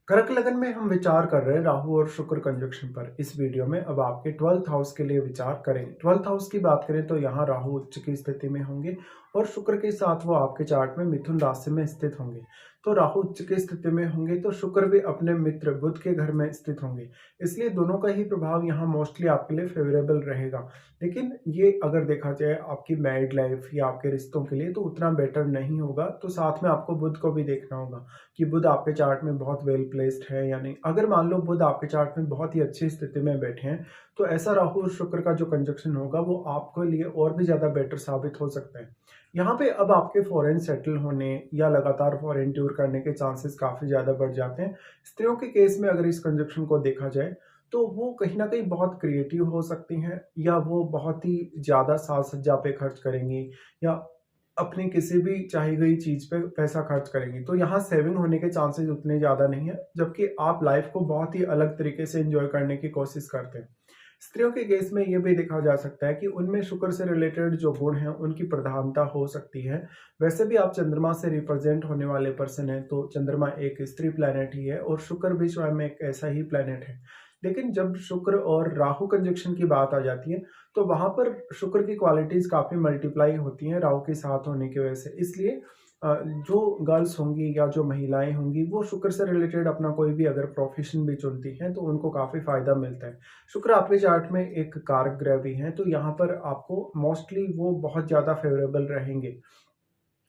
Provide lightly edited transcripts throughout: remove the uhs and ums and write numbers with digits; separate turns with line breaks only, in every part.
कर्क लगन में हम विचार कर रहे हैं राहु और शुक्र कंजक्शन पर। इस वीडियो में अब आपके 12th हाउस के लिए विचार करेंगे। 12th हाउस की बात करें तो यहाँ राहु उच्च की स्थिति में होंगे और शुक्र के साथ वो आपके चार्ट में मिथुन राशि में स्थित होंगे। तो राहु उच्च की स्थिति में होंगे तो शुक्र भी अपने मित्र बुध के घर में स्थित होंगे, इसलिए दोनों का ही प्रभाव यहाँ मोस्टली आपके लिए फेवरेबल रहेगा। लेकिन ये अगर देखा जाए आपकी मैरिड लाइफ या आपके रिश्तों के लिए तो उतना बेटर नहीं होगा। तो साथ में आपको बुध को भी देखना होगा कि बुध आपके चार्ट में बहुत वेल प्लेस्ड है या नहीं। अगर मान लो बुध आपके चार्ट में बहुत ही अच्छी स्थिति में बैठे हैं तो ऐसा राहु और शुक्र का जो कंजक्शन होगा वो आपके लिए और भी ज्यादा बेटर साबित हो सकता है। यहाँ पे अब आपके फॉरेन सेटल होने या लगातार फॉरेन टूर करने के चांसेस काफी ज्यादा बढ़ जाते हैं। स्त्रियों के केस में अगर इस कंजक्शन को देखा जाए तो वो कहीं ना कहीं बहुत क्रिएटिव हो सकती हैं या वो बहुत ही ज्यादा साज सज्जा पे खर्च करेंगी या अपनी किसी भी चाही गई चीज पे पैसा खर्च करेंगी। तो यहाँ सेविंग होने के चांसेस उतने ज्यादा नहीं है, जबकि आप लाइफ को बहुत ही अलग तरीके से एंजॉय करने की कोशिश करते हैं। स्त्रियों के केस में ये भी देखा जा सकता है कि उनमें शुक्र से रिलेटेड जो गुण हैं उनकी प्रधानता हो सकती है। वैसे भी आप चंद्रमा से रिप्रेजेंट होने वाले पर्सन हैं, तो चंद्रमा एक स्त्री प्लैनेट ही है और शुक्र भी स्वयं एक ऐसा ही प्लैनेट है। लेकिन जब शुक्र और राहु कंजक्शन की बात आ जाती है तो वहां पर शुक्र की क्वालिटीज काफी मल्टीप्लाई होती हैं राहु के साथ होने की वजह से। इसलिए जो गर्ल्स होंगी या जो महिलाएं होंगी वो शुक्र से रिलेटेड अपना कोई भी अगर प्रोफेशन भी चुनती हैं तो उनको काफी फायदा मिलता है। शुक्र आपके चार्ट में एक कारक ग्रह भी है, तो यहाँ पर आपको मोस्टली वो बहुत ज्यादा फेवरेबल रहेंगे।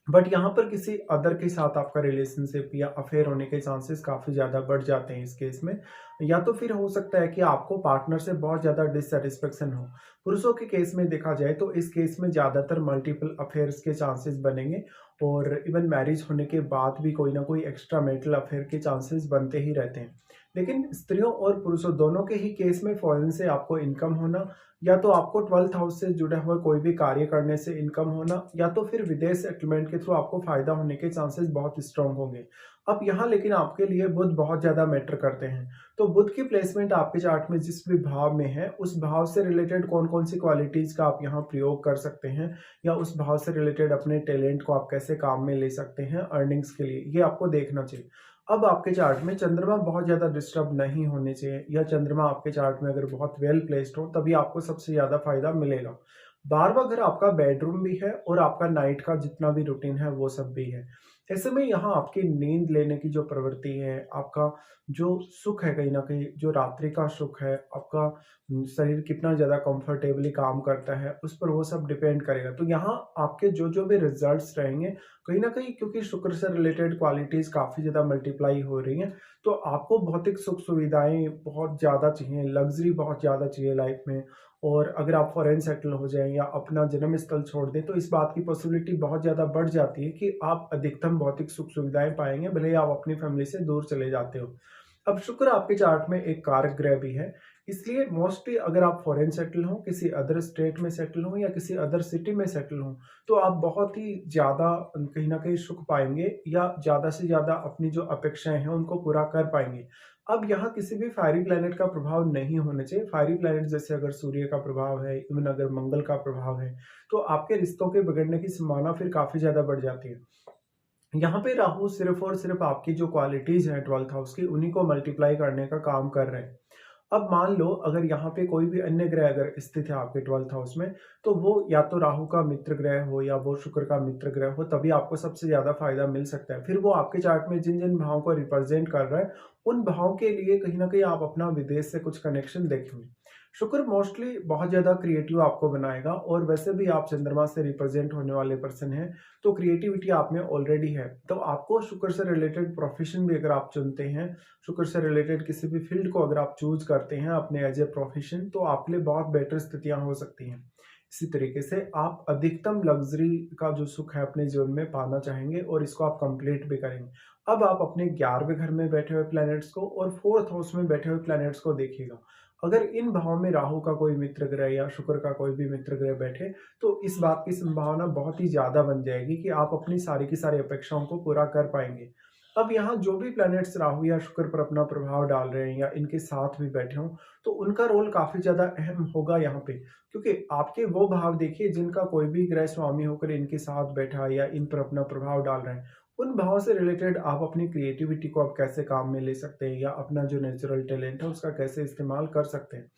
बट यहाँ पर किसी अदर के साथ आपका रिलेशनशिप या अफेयर होने के चांसेस काफी ज्यादा बढ़ जाते हैं इस केस में। या तो फिर हो सकता है कि आपको पार्टनर से बहुत ज्यादा डिससेटिस्फेक्शन हो। पुरुषों के केस में देखा जाए तो इस केस में ज्यादातर मल्टीपल अफेयर्स के चांसेस बनेंगे और इवन मैरिज होने के बाद भी कोई ना कोई एक्स्ट्रा मैरिटल अफेयर के चांसेस बनते ही रहते हैं। लेकिन स्त्रियों और पुरुषों दोनों के ही केस में फॉरेन से आपको इनकम होना, या तो आपको 12th हाउस से जुड़ा हुआ कोई भी कार्य करने से इनकम होना, या तो फिर विदेश सेटलमेंट के थ्रू आपको फायदा होने के चांसेस बहुत स्ट्रांग होंगे। अब यहाँ लेकिन आपके लिए बुध बहुत ज्यादा मैटर करते हैं। तो बुध की प्लेसमेंट आपके चार्ट में जिस भी भाव में है उस भाव से रिलेटेड कौन कौन सी क्वालिटीज का आप यहाँ प्रयोग कर सकते हैं या उस भाव से रिलेटेड अपने टैलेंट को आप कैसे काम में ले सकते हैं अर्निंग्स के लिए, ये आपको देखना चाहिए। अब आपके चार्ट में चंद्रमा बहुत ज्यादा डिस्टर्ब नहीं होने चाहिए, या चंद्रमा आपके चार्ट में अगर बहुत वेल प्लेस्ड हो तभी आपको सबसे ज्यादा फायदा मिलेगा। 12वां घर आपका बेडरूम भी है और आपका नाइट का जितना भी रूटीन है वो सब भी है। ऐसे में यहाँ आपकी नींद लेने की जो प्रवृत्ति है, आपका जो सुख है, कहीं ना कहीं जो रात्रि का सुख है, आपका शरीर कितना ज्यादा कंफर्टेबली काम करता है उस पर वो सब डिपेंड करेगा। तो यहाँ आपके जो जो भी रिजल्ट्स रहेंगे कहीं ना कहीं, क्योंकि शुक्र से रिलेटेड क्वालिटीज काफी ज्यादा मल्टीप्लाई हो रही हैं, तो आपको भौतिक सुख सुविधाएं बहुत ज्यादा चाहिए, लग्जरी बहुत ज्यादा चाहिए लाइफ में। और अगर आप फॉरेन सेटल हो जाएं या अपना जन्म स्थल छोड़ दें तो इस बात की पॉसिबिलिटी बहुत ज्यादा बढ़ जाती है कि आप अधिकतम भौतिक सुख सुविधाएं पाएंगे, भले ही आप अपनी फैमिली से दूर चले जाते हो। अब शुक्र आपके चार्ट में एक कारक ग्रह भी है, इसलिए मोस्टली अगर आप फॉरेन सेटल हो, किसी अदर स्टेट में सेटल हो या किसी अदर सिटी में सेटल हो, तो आप बहुत ही ज्यादा कहीं ना कहीं सुख पाएंगे या ज्यादा से ज्यादा अपनी जो अपेक्षाएं हैं उनको पूरा कर पाएंगे। अब यहाँ किसी भी फायरी प्लेनेट का प्रभाव नहीं होना चाहिए। फायरी प्लेनेट जैसे अगर सूर्य का प्रभाव है, इवन अगर मंगल का प्रभाव है, तो आपके रिश्तों के बिगड़ने की संभावना फिर काफी ज्यादा बढ़ जाती है। यहाँ पे राहु सिर्फ और सिर्फ आपकी जो क्वालिटीज हैं 12th हाउस की उन्हीं को मल्टीप्लाई करने का काम कर रहे हैं। अब मान लो अगर यहाँ पे कोई भी अन्य ग्रह अगर स्थित है आपके 12th हाउस में, तो वो या तो राहु का मित्र ग्रह हो या वो शुक्र का मित्र ग्रह हो, तभी आपको सबसे ज्यादा फायदा मिल सकता है। फिर वो आपके चार्ट में जिन जिन भावों को रिप्रेजेंट कर रहा है उन भावों के लिए कहीं ना कहीं आप अपना विदेश से कुछ कनेक्शन देखेंगे। शुक्र मोस्टली बहुत ज्यादा क्रिएटिव आपको बनाएगा, और वैसे भी आप चंद्रमा से रिप्रेजेंट होने वाले पर्सन हैं, तो क्रिएटिविटी आप में ऑलरेडी है। तो आपको शुक्र से रिलेटेड प्रोफेशन भी अगर आप चुनते हैं, शुक्र से रिलेटेड किसी भी फील्ड को अगर आप चूज करते हैं अपने एज ए प्रोफेशन, तो आपके लिए बहुत बेटर स्थितियां हो सकती हैं। इसी तरीके से आप अधिकतम लग्जरी का जो सुख है अपने जीवन में पाना चाहेंगे और इसको आप कंप्लीट भी करेंगे। अब आप अपने 11वें घर में बैठे हुए प्लैनेट्स को और 4th हाउस में बैठे हुए प्लैनेट्स को देखिएगा। अगर इन भावों में राहु का कोई मित्र ग्रह या शुक्र का कोई भी मित्र ग्रह बैठे तो इस बात की संभावना बहुत ही ज्यादा बन जाएगी कि आप अपनी सारी की सारी अपेक्षाओं को पूरा कर पाएंगे। अब यहाँ जो भी प्लैनेट्स राहु या शुक्र पर अपना प्रभाव डाल रहे हैं या इनके साथ भी बैठे हों, तो उनका रोल काफी ज्यादा अहम होगा यहाँ पे, क्योंकि आपके वो भाव देखिए जिनका कोई भी ग्रह स्वामी होकर इनके साथ बैठा है या इन पर अपना प्रभाव डाल रहे हैं, उन भावों से रिलेटेड आप अपनी क्रिएटिविटी को आप कैसे काम में ले सकते हैं या अपना जो नेचुरल टैलेंट है उसका कैसे इस्तेमाल कर सकते हैं।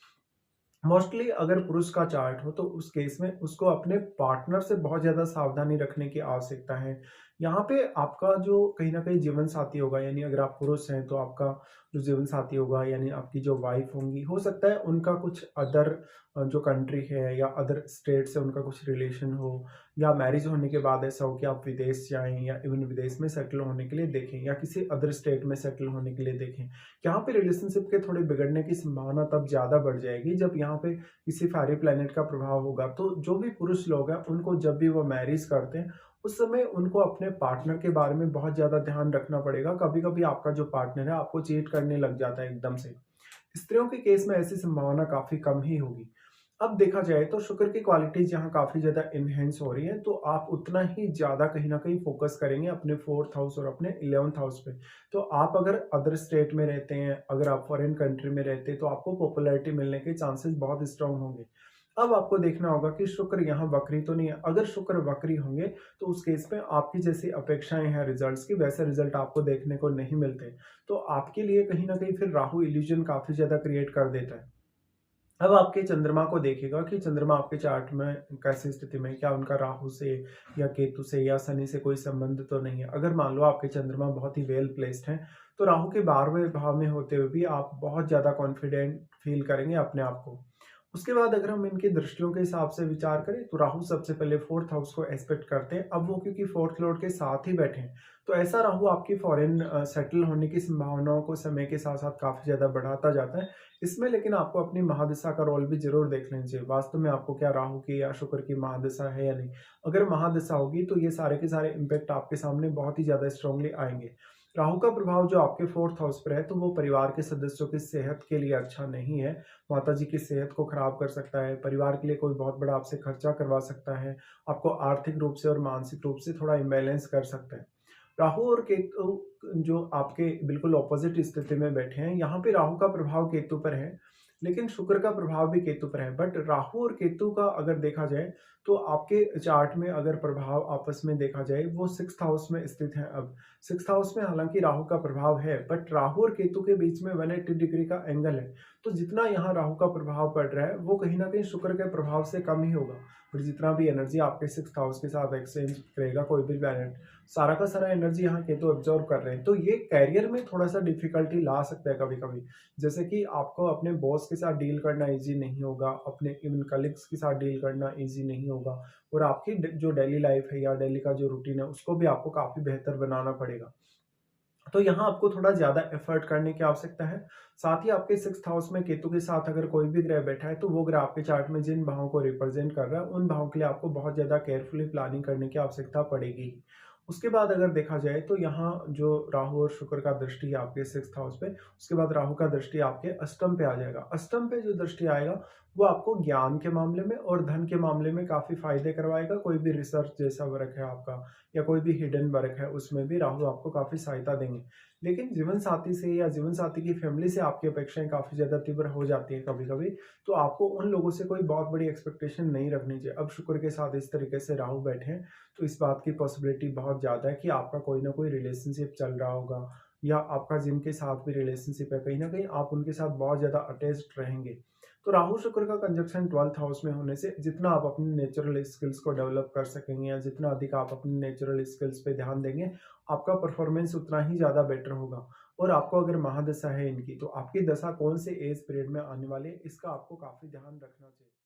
मोस्टली अगर पुरुष का चार्ट हो तो उस केस में उसको अपने पार्टनर से बहुत ज़्यादा सावधानी रखने की आवश्यकता है। यहाँ पे आपका जो कहीं न कहीं जीवन साथी होगा, यानी अगर आप पुरुष हैं तो आपका जो जीवन साथी होगा यानी आपकी जो वाइफ़ होंगी, हो सकता है उनका कुछ अदर जो कंट्री है या अदर स्टेट से उनका कुछ रिलेशन हो, या मैरिज होने के बाद ऐसा हो कि आप विदेश जाएँ या इवन विदेश में सेटल होने के लिए देखें या किसी अदर स्टेट में सेटल होने के लिए देखें। यहाँ पे रिलेशनशिप के थोड़े बिगड़ने की संभावना तब ज़्यादा बढ़ जाएगी जब यहाँ पे किसी फ़ेरी प्लैनेट का प्रभाव होगा। तो जो भी पुरुष लोग हैं उनको जब भी वो मैरिज करते हैं, उस समय उनको अपने पार्टनर के बारे में बहुत ज़्यादा ध्यान रखना पड़ेगा। कभी-कभी आपका जो पार्टनर है आपको चीट करने लग जाता है एकदम से। स्त्रियों के केस में ऐसी संभावना काफ़ी कम ही होगी। अब देखा जाए तो शुक्र की क्वालिटीज़ यहाँ काफ़ी ज़्यादा एनहांस हो रही हैं, तो आप उतना ही ज़्यादा कहीं न कहीं फ़ोकस करेंगे अपने 4th हाउस और अपने 11th हाउस पे। तो आप अगर अदर स्टेट में रहते हैं, अगर आप फॉरेन कंट्री में रहते हैं, तो आपको पॉपुलैरिटी मिलने के चांसेस बहुत स्ट्रॉन्ग होंगे। अब आपको देखना होगा कि शुक्र यहाँ वक्री तो नहीं है। अगर शुक्र वक्री होंगे, तो उस केस में आपकी जैसी अपेक्षाएँ हैं रिज़ल्ट्स की, वैसे रिज़ल्ट आपको देखने को नहीं मिलते। तो आपके लिए कहीं न कहीं फिर राहु इल्यूज़न काफ़ी ज़्यादा क्रिएट कर देता है। अब आपके चंद्रमा को देखिएगा कि चंद्रमा आपके चार्ट में कैसी स्थिति में है, क्या उनका राहु से या केतु से या शनि से कोई संबंध तो नहीं है। अगर मान लो आपके चंद्रमा बहुत ही वेल प्लेस्ड हैं, तो राहु के 12वें भाव में होते हुए भी आप बहुत ज़्यादा कॉन्फिडेंट फ़ील करेंगे अपने आप को। उसके बाद अगर हम इनकी दृष्टियों के हिसाब से विचार करें, तो राहु सबसे पहले 4th हाउस को एस्पेक्ट करते हैं। अब वो क्योंकि 4th लॉर्ड के साथ ही बैठे हैं, तो ऐसा राहु आपकी फॉरेन सेटल होने की संभावनाओं को समय के साथ-साथ काफ़ी ज़्यादा बढ़ाता जाता है। इसमें लेकिन आपको अपनी महादशा का रोल भी ज़रूर देख लेना चाहिए। वास्तव में आपको क्या राहु की या शुक्र की महादशा है या नहीं? अगर महादशा होगी तो ये सारे के सारे इम्पैक्ट आपके सामने बहुत ही ज़्यादा स्ट्रांगली आएँगे। राहु का प्रभाव जो आपके 4th हाउस पर है, तो वो परिवार के सदस्यों की सेहत के लिए अच्छा नहीं है। माताजी की सेहत को खराब कर सकता है, परिवार के लिए कोई बहुत बड़ा आपसे खर्चा करवा सकता है, आपको आर्थिक रूप से और मानसिक रूप से थोड़ा इम्बैलेंस कर सकता है। राहु और केतु जो आपके बिल्कुल ऑपोजिट स्थिति में बैठे हैं, यहाँ पे राहु का प्रभाव केतु पर है, लेकिन शुक्र का प्रभाव भी केतु पर है। बट राहु और केतु का अगर देखा जाए, तो आपके चार्ट में अगर प्रभाव आपस में देखा जाए, वो 6th हाउस में स्थित है अब। 6th हाउस में हालाँकि राहु का प्रभाव है, बट राहु और केतु के बीच में 180 डिग्री का एंगल है। तो जितना यहाँ राहु का प्रभाव पड़ रहा है, वो कहीं न कहीं शुक्र के प्रभाव से कम ही होगा। और जितना भी एनर्जी आपके 6th हाउस के साथ एक्सचेंज करेगा कोई भी प्लैनेट, सारा का सारा एनर्जी यहाँ केतु अब्ज़ॉर्ब कर रहे हैं। तो ये करियर में थोड़ा-सा डिफ़िकल्टी ला सकता है कभी-कभी। जैसे कि आपको अपने बॉस के साथ डील करना ईज़ी नहीं होगा, अपने इवन कलीग्स के साथ डील करना ईज़ी नहीं होगा, और आपकी जो डेली लाइफ़ है या डेली का जो रूटीन है, उसको भी आपको काफ़ी बेहतर बनाना पड़ेगा। तो यहाँ आपको थोड़ा ज़्यादा एफर्ट करने की आवश्यकता है। साथ ही आपके 6th हाउस में केतु के साथ अगर कोई भी ग्रह बैठा है, तो वो ग्रह आपके चार्ट में जिन भावों को रिप्रेज़ेंट कर रहा है, उन भावों के लिए आपको बहुत ज़्यादा केयरफुली प्लानिंग करने की आवश्यकता पड़ेगी। उसके बाद अगर देखा जाए, तो यहाँ जो राहु और शुक्र का दृष्टि है आपके 6th हाउस पे, उसके बाद राहु का दृष्टि आपके अष्टम पे आ जाएगा। अष्टम पे जो दृष्टि आएगा, वो आपको ज्ञान के मामले में और धन के मामले में काफ़ी फ़ायदे करवाएगा। कोई भी रिसर्च जैसा वर्क है आपका या कोई भी हिडन वर्क है, उसमें भी राहु आपको काफ़ी सहायता देंगे। लेकिन जीवन साथी से या जीवन साथी की फैमिली से आपकी अपेक्षाएँ काफ़ी ज़्यादा तीव्र हो जाती हैं कभी-कभी, तो आपको उन लोगों से कोई बहुत बड़ी एक्सपेक्टेशन नहीं रखनी चाहिए। अब शुक्र के साथ इस तरीके से राहु बैठे हैं, तो इस बात की पॉसिबिलिटी बहुत ज़्यादा है कि आपका कोई ना कोई रिलेशनशिप चल रहा होगा, या आपका जिनके साथ भी रिलेशनशिप है, कहीं न कहीं आप उनके साथ बहुत ज़्यादा अटैच्ड रहेंगे। तो राहु शुक्र का कंजंक्शन 12th हाउस में होने से जितना आप अपनी नेचुरल स्किल्स को डेवलप कर सकेंगे या जितना अधिक आप अपनी नेचुरल स्किल्स पे ध्यान देंगे, आपका परफॉर्मेंस उतना ही ज़्यादा बेटर होगा। और आपको अगर महादशा है इनकी, तो आपकी दशा कौन से एज पीरियड में आने वाली है, इसका आपको काफ़ी ध्यान रखना चाहिए।